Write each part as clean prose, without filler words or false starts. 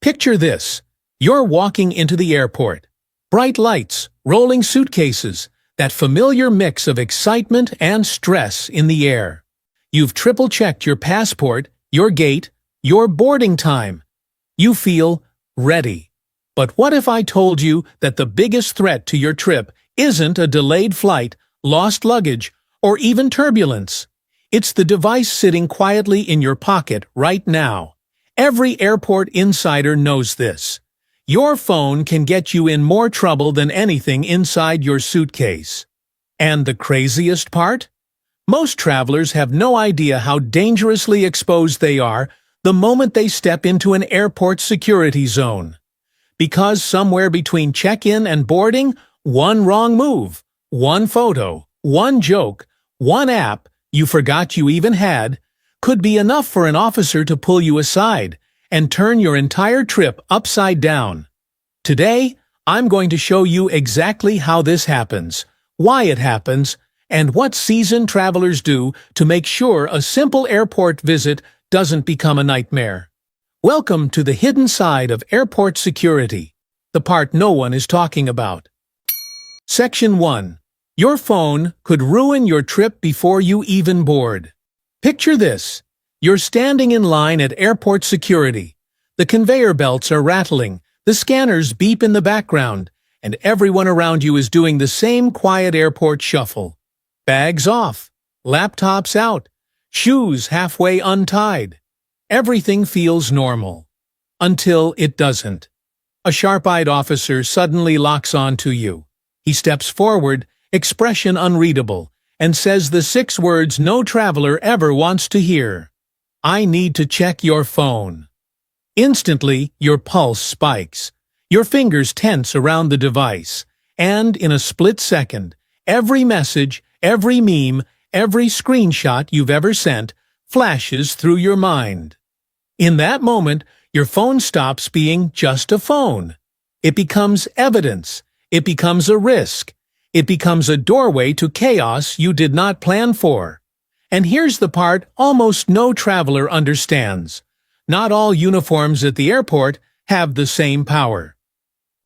Picture this. You're walking into the airport. Bright lights, rolling suitcases, that familiar mix of excitement and stress in the air. You've triple-checked your passport, your gate, your boarding time. You feel ready. But what if I told you that the biggest threat to your trip isn't a delayed flight, lost luggage, or even turbulence? It's the device sitting quietly in your pocket right now. Every airport insider knows this. Your phone can get you in more trouble than anything inside your suitcase. And the craziest part? Most travelers have no idea how dangerously exposed they are the moment they step into an airport security zone. Because somewhere between check-in and boarding, one wrong move, one photo, one joke, one app you forgot you even had, could be enough for an officer to pull you aside and turn your entire trip upside down. Today, I'm going to show you exactly how this happens, why it happens, and what seasoned travelers do to make sure a simple airport visit doesn't become a nightmare. Welcome to the hidden side of airport security, the part no one is talking about. Section 1. Your phone could ruin your trip before you even board. Picture this. You're standing in line at airport security. The conveyor belts are rattling, the scanners beep in the background, and everyone around you is doing the same quiet airport shuffle. Bags off, laptops out, shoes halfway untied. Everything feels normal. Until it doesn't. A sharp-eyed officer suddenly locks onto you. He steps forward, expression unreadable, and says the 6 words no traveler ever wants to hear. I need to check your phone. Instantly, your pulse spikes. Your fingers tense around the device. And in a split second, every message, every meme, every screenshot you've ever sent flashes through your mind. In that moment, your phone stops being just a phone. It becomes evidence. It becomes a risk. It becomes a doorway to chaos you did not plan for. And here's the part almost no traveler understands. Not all uniforms at the airport have the same power.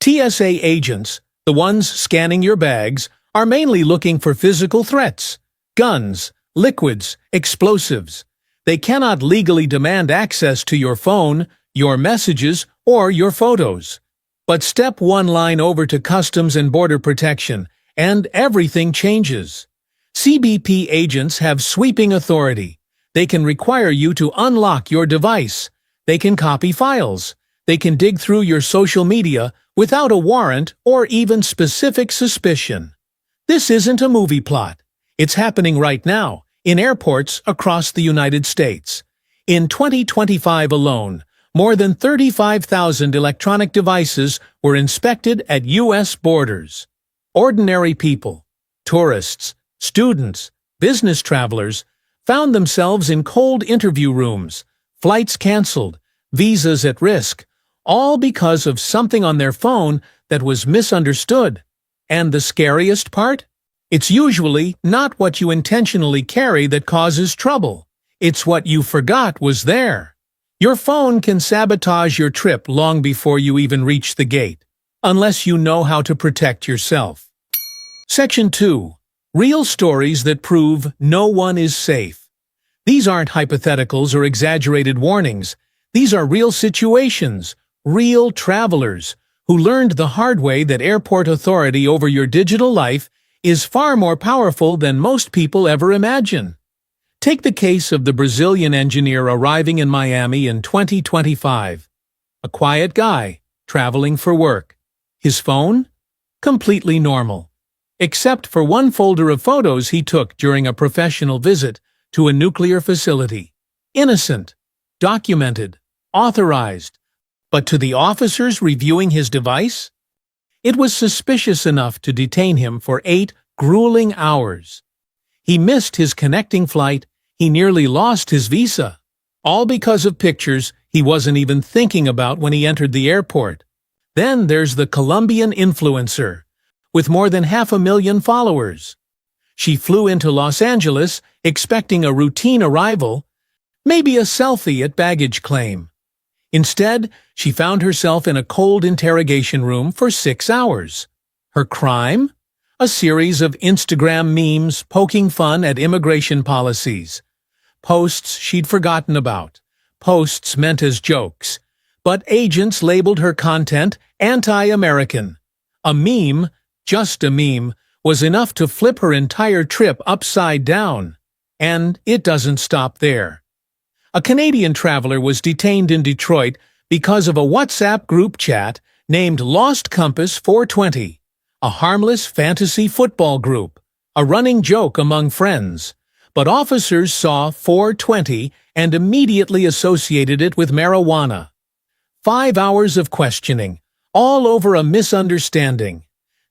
TSA agents, the ones scanning your bags, are mainly looking for physical threats, guns, liquids, explosives. They cannot legally demand access to your phone, your messages, or your photos. But step one line over to Customs and Border Protection, and everything changes. CBP agents have sweeping authority. They can require you to unlock your device. They can copy files. They can dig through your social media without a warrant or even specific suspicion. This isn't a movie plot. It's happening right now, in airports across the United States. In 2025 alone, more than 35,000 electronic devices were inspected at U.S. borders. Ordinary people, tourists, students, business travelers found themselves in cold interview rooms, flights canceled, visas at risk, all because of something on their phone that was misunderstood. And the scariest part? It's usually not what you intentionally carry that causes trouble. It's what you forgot was there. Your phone can sabotage your trip long before you even reach the gate, unless you know how to protect yourself. Section 2. Real stories that prove no one is safe. These aren't hypotheticals or exaggerated warnings. These are real situations, real travelers, who learned the hard way that airport authority over your digital life is far more powerful than most people ever imagine. Take the case of the Brazilian engineer arriving in Miami in 2025. A quiet guy, traveling for work. His phone? Completely normal. Except for one folder of photos he took during a professional visit to a nuclear facility. Innocent, documented, authorized. But to the officers reviewing his device? It was suspicious enough to detain him for 8 grueling hours. He missed his connecting flight, he nearly lost his visa. All because of pictures he wasn't even thinking about when he entered the airport. Then there's the Colombian influencer, with more than 500,000 followers. She flew into Los Angeles expecting a routine arrival, maybe a selfie at baggage claim. Instead, she found herself in a cold interrogation room for 6 hours. Her crime? A series of Instagram memes poking fun at immigration policies. Posts she'd forgotten about. Posts meant as jokes. But agents labeled her content anti-American. A meme, just a meme, was enough to flip her entire trip upside down. And it doesn't stop there. A Canadian traveler was detained in Detroit because of a WhatsApp group chat named Lost Compass 420, a harmless fantasy football group, a running joke among friends. But officers saw 420 and immediately associated it with marijuana. 5 hours of questioning, all over a misunderstanding.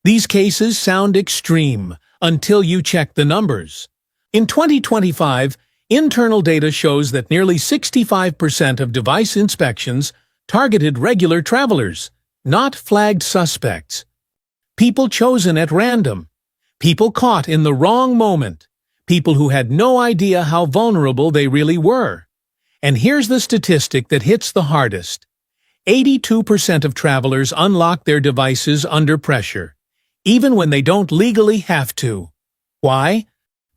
These cases sound extreme until you check the numbers. In 2025, internal data shows that nearly 65% of device inspections targeted regular travelers, not flagged suspects. People chosen at random. People caught in the wrong moment. People who had no idea how vulnerable they really were. And here's the statistic that hits the hardest. 82% of travelers unlock their devices under pressure, even when they don't legally have to. Why?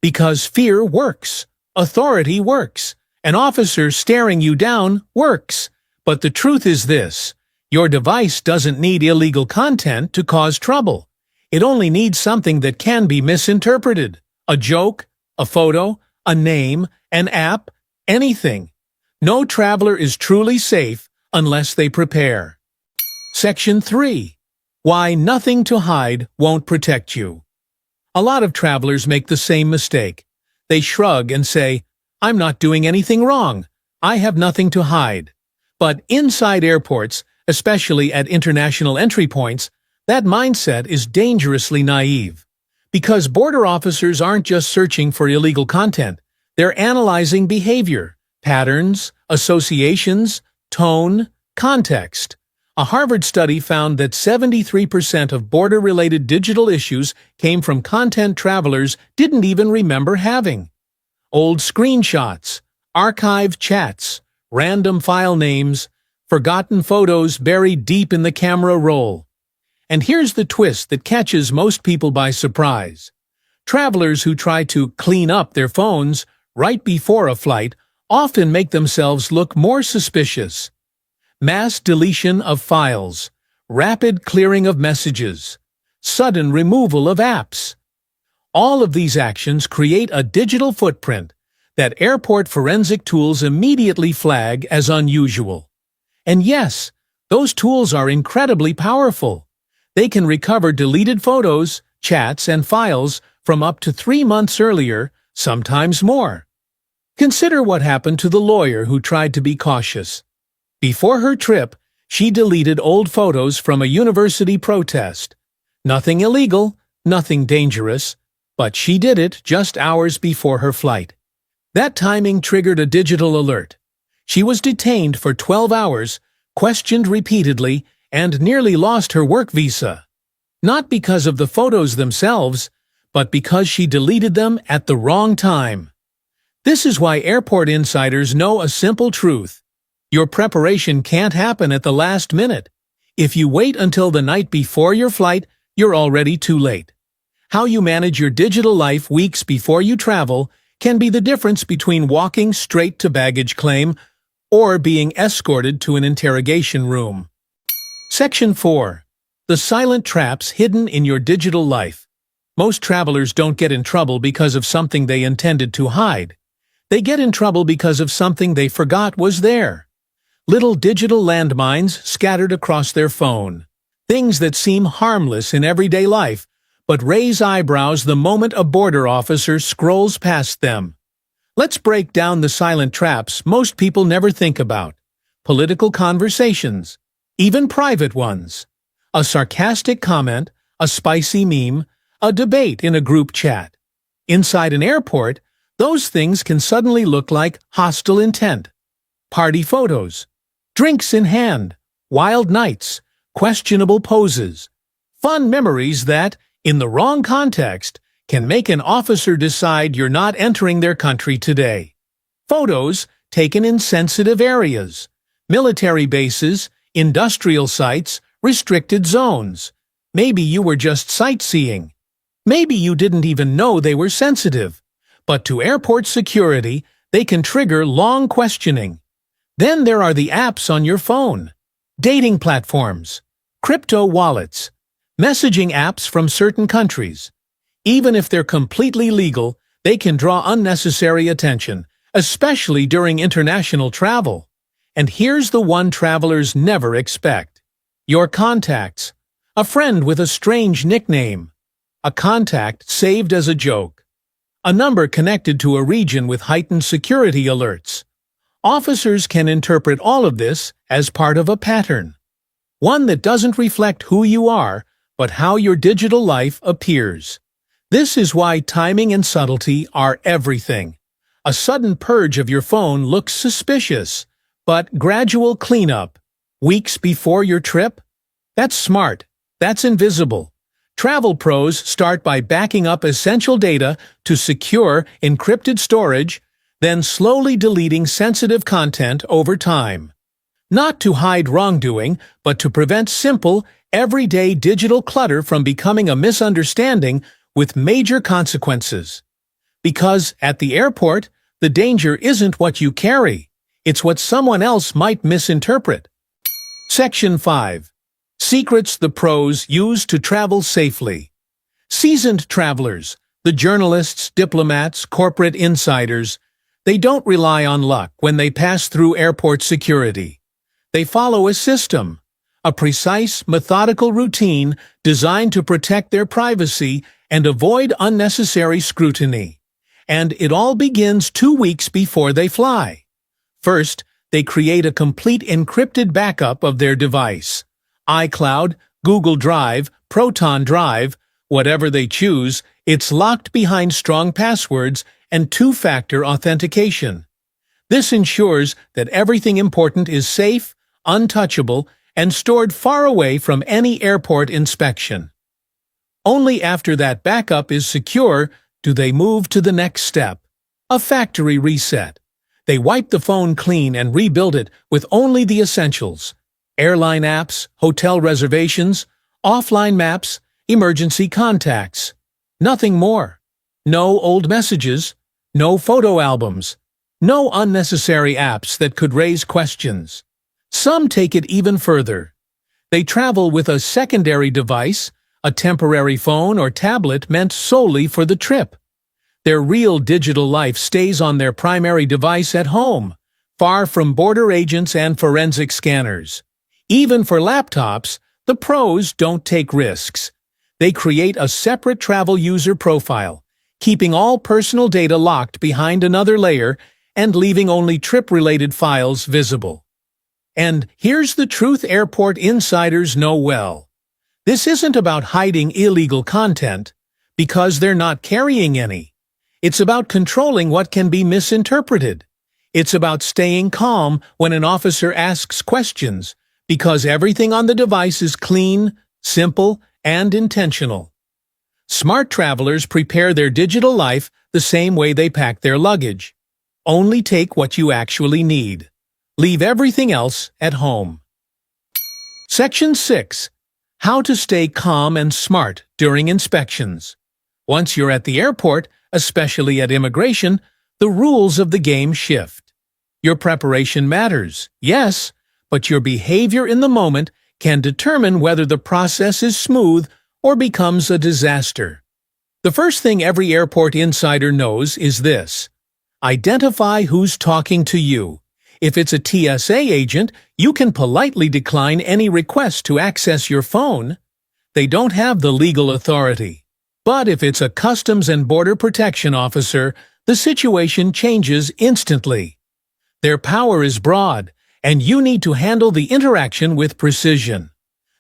Because fear works. Authority works. An officer staring you down works. But the truth is this: your device doesn't need illegal content to cause trouble. It only needs something that can be misinterpreted. A joke, a photo, a name, an app, anything. No traveler is truly safe unless they prepare. Section 3. Why nothing to hide won't protect you. A lot of travelers make the same mistake. They shrug and say, "I'm not doing anything wrong. I have nothing to hide." But inside airports, especially at international entry points, that mindset is dangerously naive. Because border officers aren't just searching for illegal content. They're analyzing behavior, patterns, associations, tone, context. A Harvard study found that 73% of border-related digital issues came from content travelers didn't even remember having. Old screenshots, archived chats, random file names, forgotten photos buried deep in the camera roll. And here's the twist that catches most people by surprise. Travelers who try to clean up their phones right before a flight often make themselves look more suspicious. Mass deletion of files, rapid clearing of messages, sudden removal of apps. All of these actions create a digital footprint that airport forensic tools immediately flag as unusual. And yes, those tools are incredibly powerful. They can recover deleted photos, chats, and files from up to 3 months earlier, sometimes more. Consider what happened to the lawyer who tried to be cautious. Before her trip, she deleted old photos from a university protest. Nothing illegal, nothing dangerous, but she did it just hours before her flight. That timing triggered a digital alert. She was detained for 12 hours, questioned repeatedly, and nearly lost her work visa. Not because of the photos themselves, but because she deleted them at the wrong time. This is why airport insiders know a simple truth. Your preparation can't happen at the last minute. If you wait until the night before your flight, you're already too late. How you manage your digital life weeks before you travel can be the difference between walking straight to baggage claim or being escorted to an interrogation room. Section 4. The silent traps hidden in your digital life. Most travelers don't get in trouble because of something they intended to hide. They get in trouble because of something they forgot was there. Little digital landmines scattered across their phone. Things that seem harmless in everyday life, but raise eyebrows the moment a border officer scrolls past them. Let's break down the silent traps most people never think about. Political conversations, even private ones. A sarcastic comment, a spicy meme, a debate in a group chat. Inside an airport, those things can suddenly look like hostile intent. Party photos, drinks in hand, wild nights, questionable poses. Fun memories that, in the wrong context, can make an officer decide you're not entering their country today. Photos taken in sensitive areas. military bases, industrial sites, restricted zones. Maybe you were just sightseeing. Maybe you didn't even know they were sensitive. But to airport security, they can trigger long questioning. Then there are the apps on your phone, dating platforms, crypto wallets, messaging apps from certain countries. Even if they're completely legal, they can draw unnecessary attention, especially during international travel. And here's the one travelers never expect. Your contacts. A friend with a strange nickname. A contact saved as a joke. A number connected to a region with heightened security alerts. Officers can interpret all of this as part of a pattern. One that doesn't reflect who you are, but how your digital life appears. This is why timing and subtlety are everything. A sudden purge of your phone looks suspicious, but gradual cleanup, weeks before your trip? That's smart. That's invisible. Travel pros start by backing up essential data to secure, encrypted storage, then slowly deleting sensitive content over time. Not to hide wrongdoing, but to prevent simple, everyday digital clutter from becoming a misunderstanding with major consequences. Because at the airport, the danger isn't what you carry, it's what someone else might misinterpret. Section 5. Secrets the pros use to travel safely. Seasoned travelers, the journalists, diplomats, corporate insiders, they don't rely on luck when they pass through airport security. They follow a system, a precise, methodical routine designed to protect their privacy and avoid unnecessary scrutiny. And it all begins 2 weeks before they fly. First, they create a complete encrypted backup of their device. iCloud, Google Drive, Proton Drive, whatever they choose, it's locked behind strong passwords and two-factor authentication. This ensures that everything important is safe, untouchable, and stored far away from any airport inspection. Only after that backup is secure do they move to the next step, a factory reset. They wipe the phone clean and rebuild it with only the essentials: airline apps, hotel reservations, offline maps, emergency contacts. Nothing more. No old messages, no photo albums, no unnecessary apps that could raise questions. Some take it even further. They travel with a secondary device, a temporary phone or tablet meant solely for the trip. Their real digital life stays on their primary device at home, far from border agents and forensic scanners. Even for laptops, the pros don't take risks. They create a separate travel user profile, keeping all personal data locked behind another layer and leaving only trip-related files visible. And here's the truth airport insiders know well. This isn't about hiding illegal content, because they're not carrying any. It's about controlling what can be misinterpreted. It's about staying calm when an officer asks questions, because everything on the device is clean, simple, and intentional. Smart travelers prepare their digital life the same way they pack their luggage. Only take what you actually need. Leave everything else at home. Section 6. How to stay calm and smart during inspections. Once you're at the airport, especially at immigration, the rules of the game shift. Your preparation matters, yes, but your behavior in the moment can determine whether the process is smooth or becomes a disaster. The first thing every airport insider knows is this: identify who's talking to you. If it's a TSA agent, you can politely decline any request to access your phone. They don't have the legal authority. But if it's a Customs and Border Protection officer, the situation changes instantly. Their power is broad, and you need to handle the interaction with precision.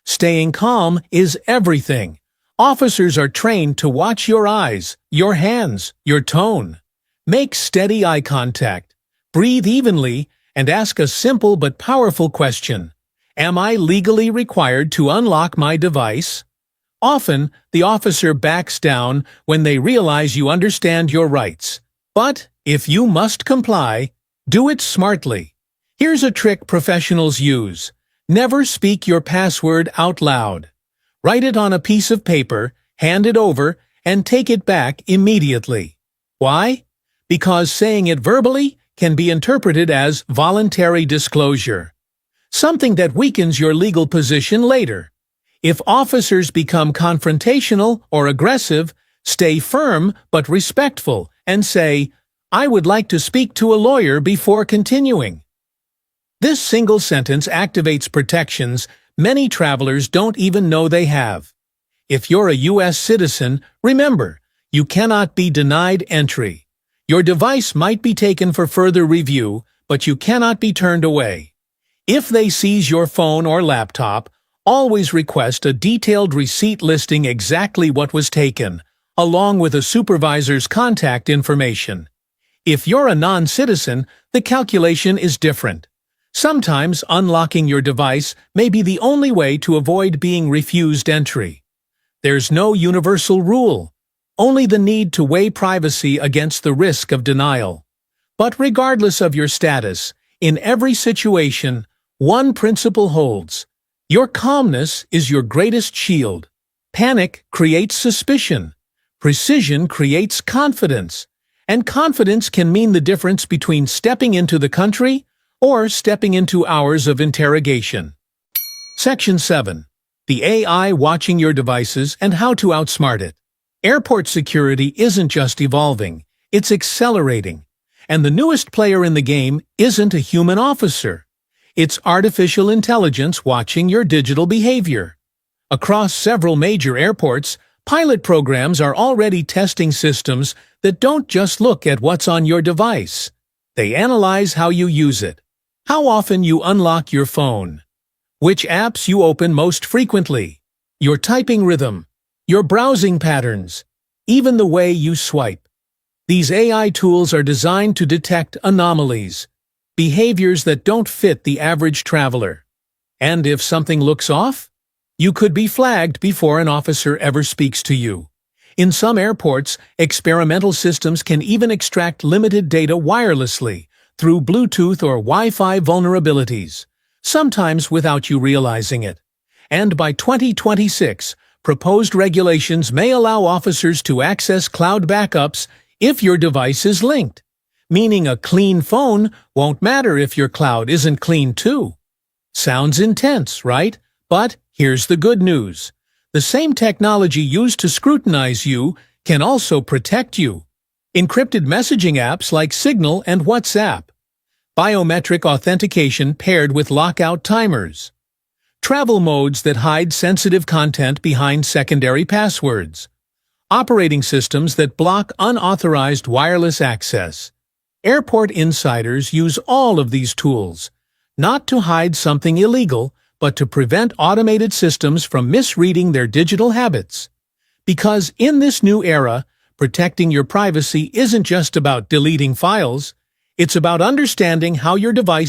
Staying calm is everything. Officers are trained to watch your eyes, your hands, your tone. Make steady eye contact, breathe evenly, and ask a simple but powerful question. Am I legally required to unlock my device? Often, the officer backs down when they realize you understand your rights. But if you must comply, do it smartly. Here's a trick professionals use. Never speak your password out loud. Write it on a piece of paper, hand it over, and take it back immediately. Why? Because saying it verbally can be interpreted as voluntary disclosure, something that weakens your legal position later. If officers become confrontational or aggressive, stay firm but respectful and say, "I would like to speak to a lawyer before continuing." This single sentence activates protections many travelers don't even know they have. If you're a U.S. citizen, remember, you cannot be denied entry. Your device might be taken for further review, but you cannot be turned away. If they seize your phone or laptop, always request a detailed receipt listing exactly what was taken, along with a supervisor's contact information. If you're a non-citizen, the calculation is different. Sometimes unlocking your device may be the only way to avoid being refused entry. There's no universal rule, only the need to weigh privacy against the risk of denial. But regardless of your status, in every situation, one principle holds. Your calmness is your greatest shield. Panic creates suspicion. Precision creates confidence. And confidence can mean the difference between stepping into the country or stepping into hours of interrogation. Section 7. The AI watching your devices and how to outsmart it. Airport security isn't just evolving, it's accelerating. And the newest player in the game isn't a human officer. It's artificial intelligence watching your digital behavior. Across several major airports, pilot programs are already testing systems that don't just look at what's on your device. They analyze how you use it, how often you unlock your phone, which apps you open most frequently, your typing rhythm, your browsing patterns, even the way you swipe. These AI tools are designed to detect anomalies, behaviors that don't fit the average traveler. And if something looks off, you could be flagged before an officer ever speaks to you. In some airports, experimental systems can even extract limited data wirelessly through Bluetooth or Wi-Fi vulnerabilities, sometimes without you realizing it. And by 2026, proposed regulations may allow officers to access cloud backups if your device is linked, meaning a clean phone won't matter if your cloud isn't clean too. Sounds intense, right? But here's the good news. The same technology used to scrutinize you can also protect you. Encrypted messaging apps like Signal and WhatsApp. Biometric authentication paired with lockout timers. Travel modes that hide sensitive content behind secondary passwords. Operating systems that block unauthorized wireless access. Airport insiders use all of these tools, not to hide something illegal, but to prevent automated systems from misreading their digital habits. Because in this new era, protecting your privacy isn't just about deleting files, it's about understanding how your device